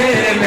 Yeah.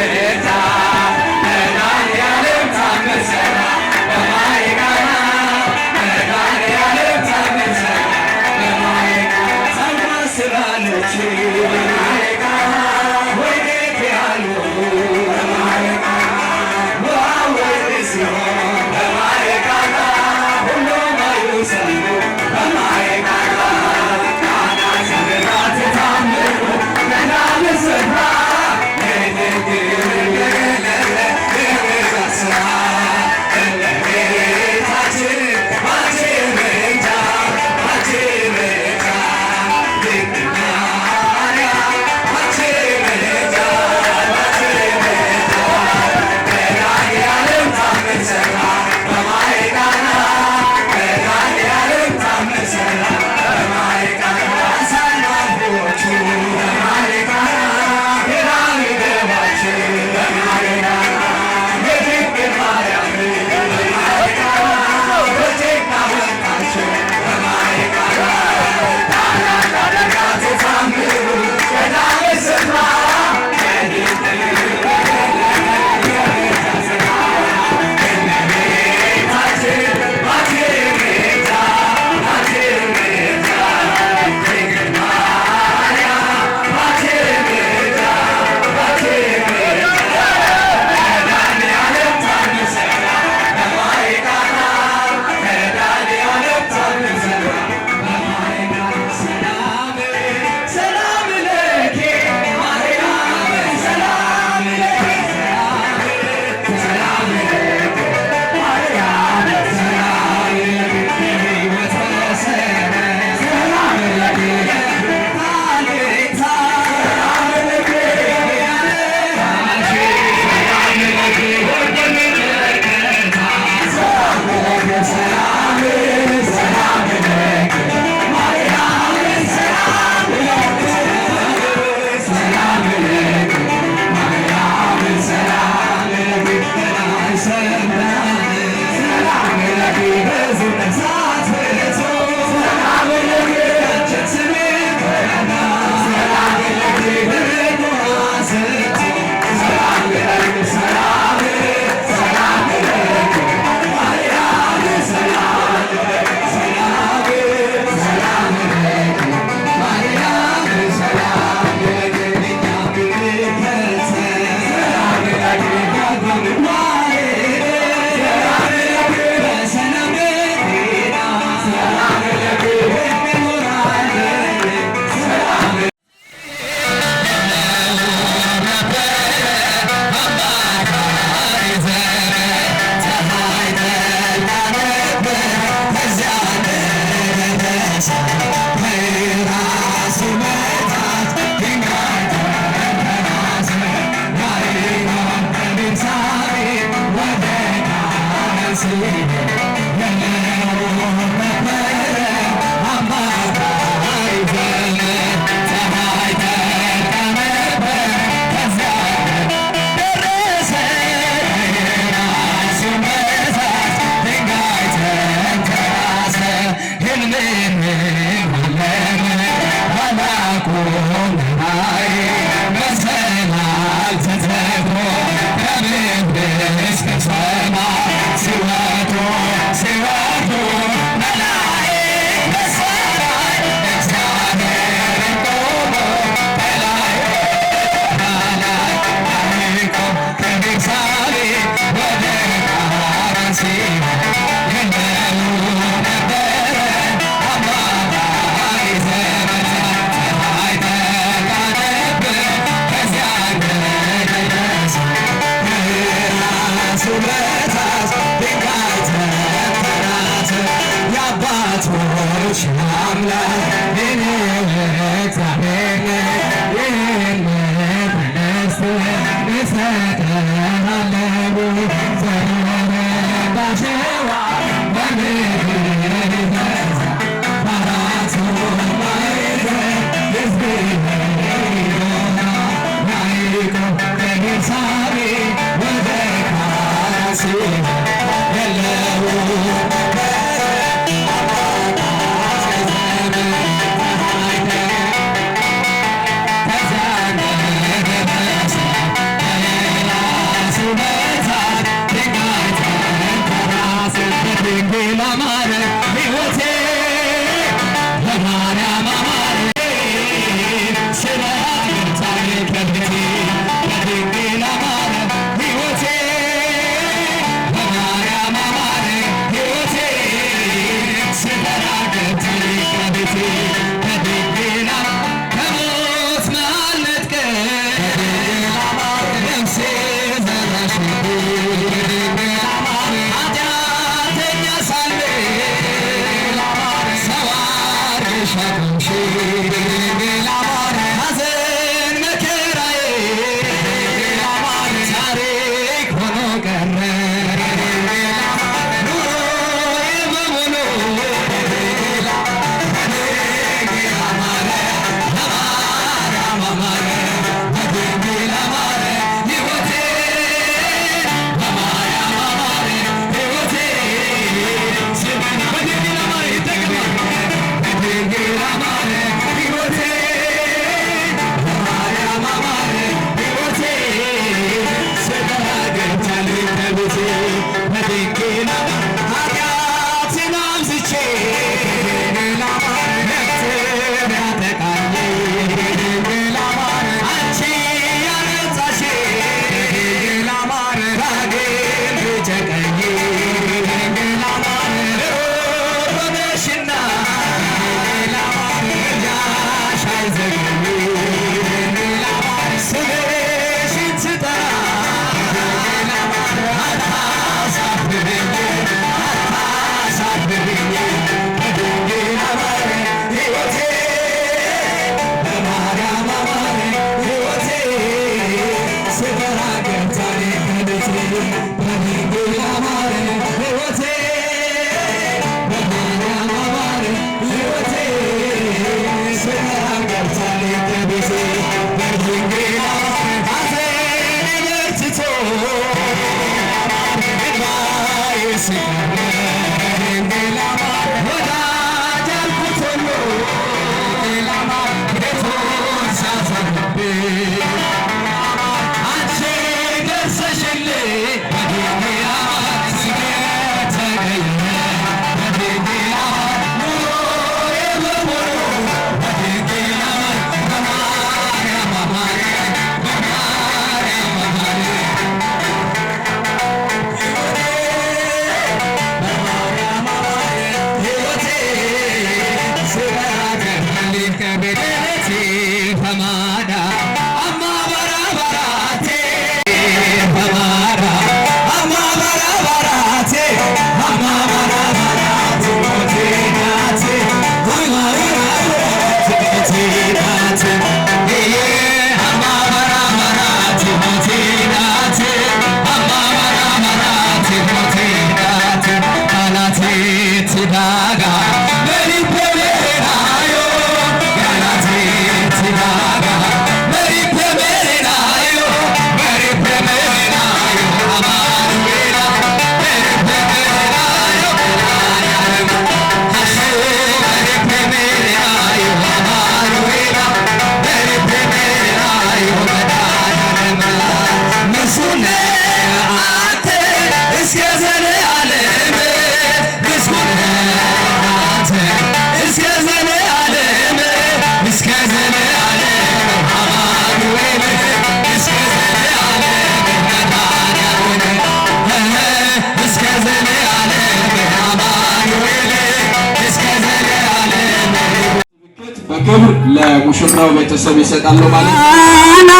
ለሙሽራው ቤተሰብ ይሰጣሉ ማለት ቃና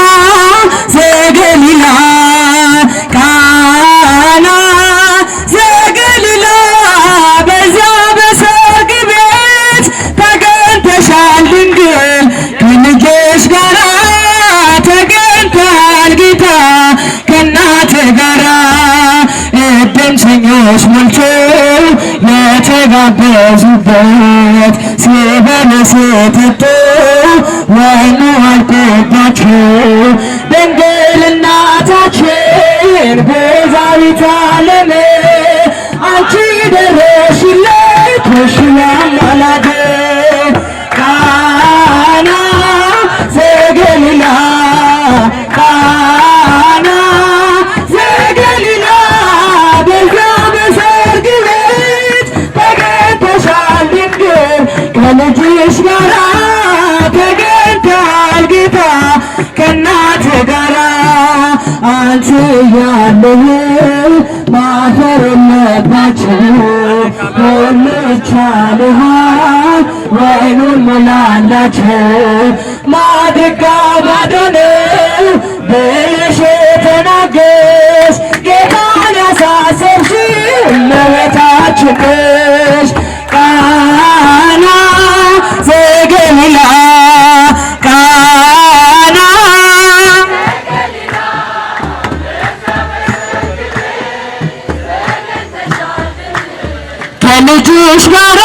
ዘገሊላ ቃና ዘገሊላ በዚያ በሰርግ ቤት ተገኝተሻል ድንግል ከልጅሽ ጋራ ተገኝተሃል ጌታ ከእናትህ ጋራ እድምተኞች ሞልቶ የተጋበዙበት ሲበሉ ሲጠጡ ወይኑ አልጠባቸው ድንግል እናታችን ቤዛዊተ ዓለም አንቺ ደረሽለት ወሽላም አላደ ቃና ዘገሊላ ቃና ዘገሊላ በዛ በሰርግ ቤት ተገኝተሻል ድንግል ከልጅሽ ጋራ ተገኝተሃል ጌታ ከእናትህ ጋራ አንቺ ያለህ ማፈር የለባቸው ሁሉ ይቻልሃል ወይኑን ሞላላቸው ማድጋ ባዶ ነው ብለሽ የተናገርሽ ጌታን ያሳሰብሽው እመቤታችን ነሽ ቃና ዘገሊላ ቃና ከልጅሽ ጋራ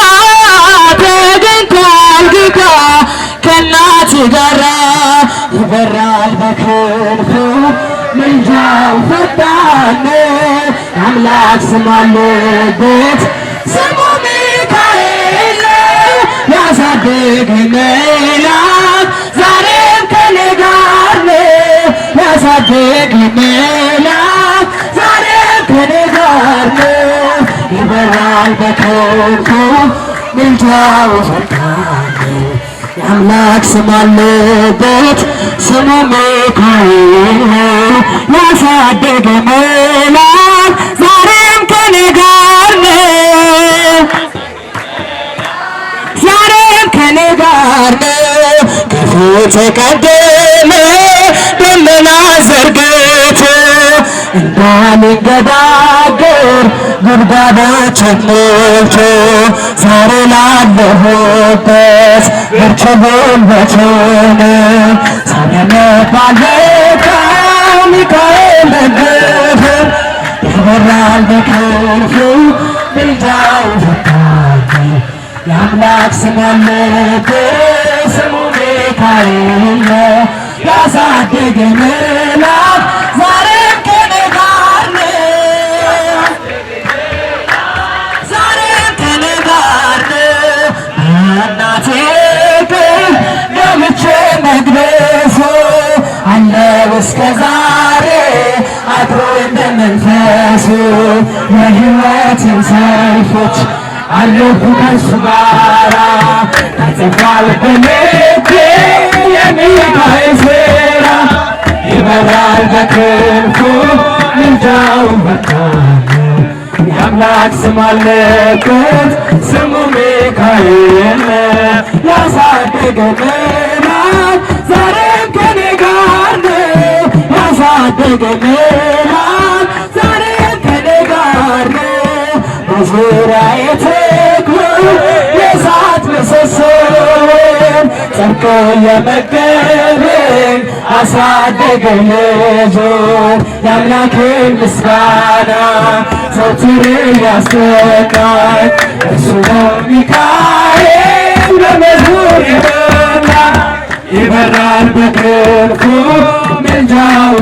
ተገኝተሃል ጌታ ከእናትህ ጋራ ይበራል በክንፉ ምልጃው ፈጣን አምላክ ስም አለበት ስሙ ሚካኤል ያሳድግህ መልአክ ዛሬም ከኔ ጋር ነው ያሳድግህ መልአክ ዛሬም ከኔ ጋር ነው ይበራል በክንፉ ምልጃው ፈጣን የአምላክ ስም አለበት ስሙ ሚካኤል ያሳደገህ መልአክ ዛሬም ከኔ ጋር ነው ዛሬም ከኔ ጋር ነው ከፊት ቀደመ ደመና ዘርግቶ እንዳልንገዳገር ጉድጓዳችን ሞልቶ ዛሬ ላለሁበት ብርቱ ጉልበቱን ሳነባለቀው ሚካኤል ደግፎን ይበራል በክንፉ ምልጃው ፈጣን የአምላክ ስም አለበት ስሙ ሚካኤል ያሳደገህ መልአክ ዛሬም ከኔ ጋር ነው ዛሬም ከኔ ጋር ነው እናቴ ግን ገብቼ መቅደሱ አለው እስከ ዛሬ አድሮ እንደ መንፈሱ የሕይወትን ሰልፎች አለፉ ከእሱ ጋራ ተጽፏል በልቤ የሚካኤል ሥራ ይበራል በክንፉ ምልጃው ፈጣን የአምላክ ስም አለበት ስሙ ሚካኤል ያሳደገህ መልአክ ዛሬም ከኔ ጋር ነው ያሳደገህ መልአክ ዛሬም ከኔ ጋር ነው በዙሪያዬ ተክሎ የእሳት ምሰሶን ጸድቆ የመገበኝ አሳደገኝ ልጁን የአምላክን ምስጋና ዘወትር ያስጠቃኝ እርሱ ነው ሚካኤል በመዝሙር ይበራል በክንፉ ምልጃው